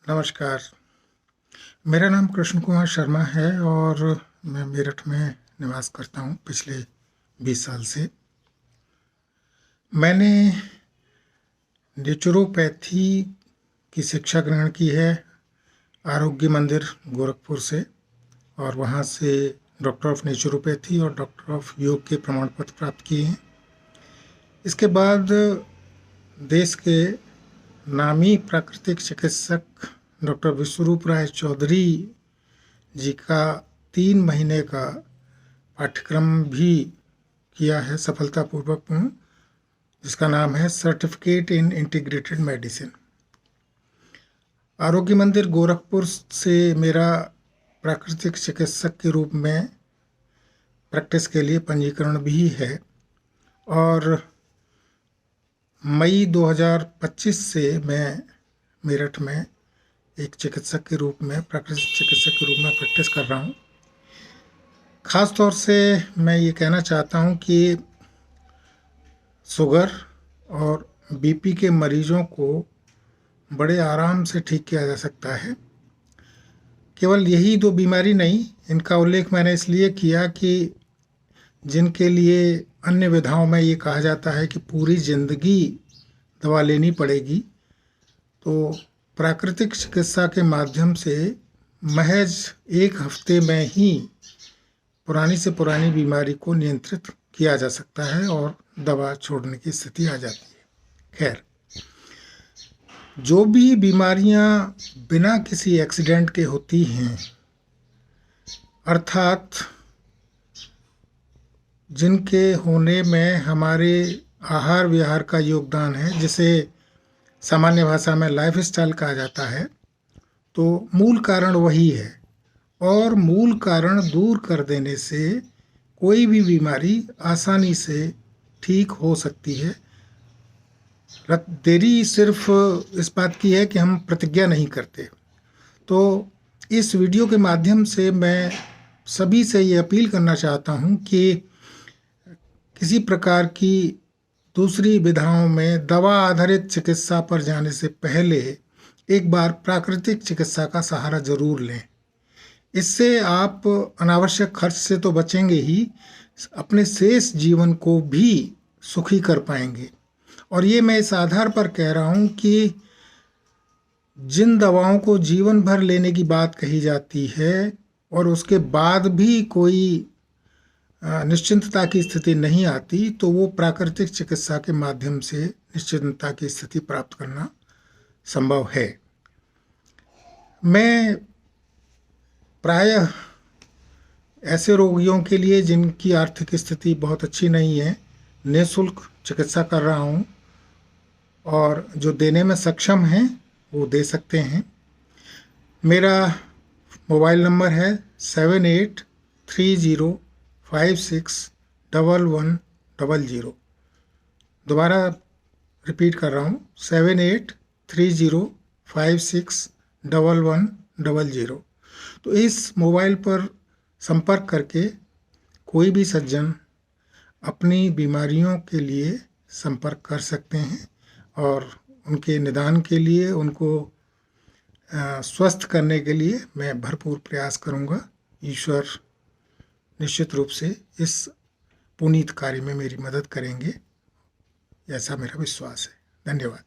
नमस्कार। मेरा नाम कृष्ण कुमार शर्मा है और मैं मेरठ में निवास करता हूँ पिछले 20 साल से। मैंने नेचुरोपैथी की शिक्षा ग्रहण की है आरोग्य मंदिर गोरखपुर से, और वहाँ से डॉक्टर ऑफ नेचुरोपैथी और डॉक्टर ऑफ योग के प्रमाण पत्र प्राप्त किए हैं। इसके बाद देश के नामी प्राकृतिक चिकित्सक डॉक्टर विश्वरूप राय चौधरी जी का 3 महीने का पाठ्यक्रम भी किया है सफलतापूर्वक, जिसका नाम है सर्टिफिकेट इन इंटीग्रेटेड मेडिसिन। आरोग्य मंदिर गोरखपुर से मेरा प्राकृतिक चिकित्सक के रूप में प्रैक्टिस के लिए पंजीकरण भी है, और मई 2025 से मैं मेरठ में एक चिकित्सक के रूप में, प्राकृतिक चिकित्सक के रूप में प्रैक्टिस कर रहा हूँ। ख़ास तौर से मैं ये कहना चाहता हूँ कि शुगर और बीपी के मरीजों को बड़े आराम से ठीक किया जा सकता है। केवल यही 2 बीमारी नहीं, इनका उल्लेख मैंने इसलिए किया कि जिनके लिए अन्य विधाओं में ये कहा जाता है कि पूरी ज़िंदगी दवा लेनी पड़ेगी, तो प्राकृतिक चिकित्सा के माध्यम से महज 1 हफ्ते में ही पुरानी से पुरानी बीमारी को नियंत्रित किया जा सकता है और दवा छोड़ने की स्थिति आ जाती है। खैर, जो भी बीमारियां बिना किसी एक्सीडेंट के होती हैं, अर्थात जिनके होने में हमारे आहार विहार का योगदान है, जिसे सामान्य भाषा में लाइफस्टाइल कहा जाता है, तो मूल कारण वही है। और मूल कारण दूर कर देने से कोई भी बीमारी आसानी से ठीक हो सकती है। देरी सिर्फ इस बात की है कि हम प्रतिज्ञा नहीं करते। तो इस वीडियो के माध्यम से मैं सभी से ये अपील करना चाहता हूँ कि किसी प्रकार की दूसरी विधाओं में दवा आधारित चिकित्सा पर जाने से पहले एक बार प्राकृतिक चिकित्सा का सहारा जरूर लें। इससे आप अनावश्यक खर्च से तो बचेंगे ही, अपने शेष जीवन को भी सुखी कर पाएंगे। और ये मैं इस आधार पर कह रहा हूँ कि जिन दवाओं को जीवन भर लेने की बात कही जाती है और उसके बाद भी कोई निश्चिंतता की स्थिति नहीं आती, तो वो प्राकृतिक चिकित्सा के माध्यम से निश्चिंतता की स्थिति प्राप्त करना संभव है। मैं प्रायः ऐसे रोगियों के लिए जिनकी आर्थिक स्थिति बहुत अच्छी नहीं है, निःशुल्क चिकित्सा कर रहा हूँ, और जो देने में सक्षम हैं वो दे सकते हैं। मेरा मोबाइल नंबर है 7830561100। दोबारा रिपीट कर रहा हूँ, 7830561100। तो इस मोबाइल पर संपर्क करके कोई भी सज्जन अपनी बीमारियों के लिए संपर्क कर सकते हैं, और उनके निदान के लिए, उनको स्वस्थ करने के लिए मैं भरपूर प्रयास करूंगा। ईश्वर निश्चित रूप से इस पुनीत कार्य में मेरी मदद करेंगे, ऐसा मेरा विश्वास है। धन्यवाद।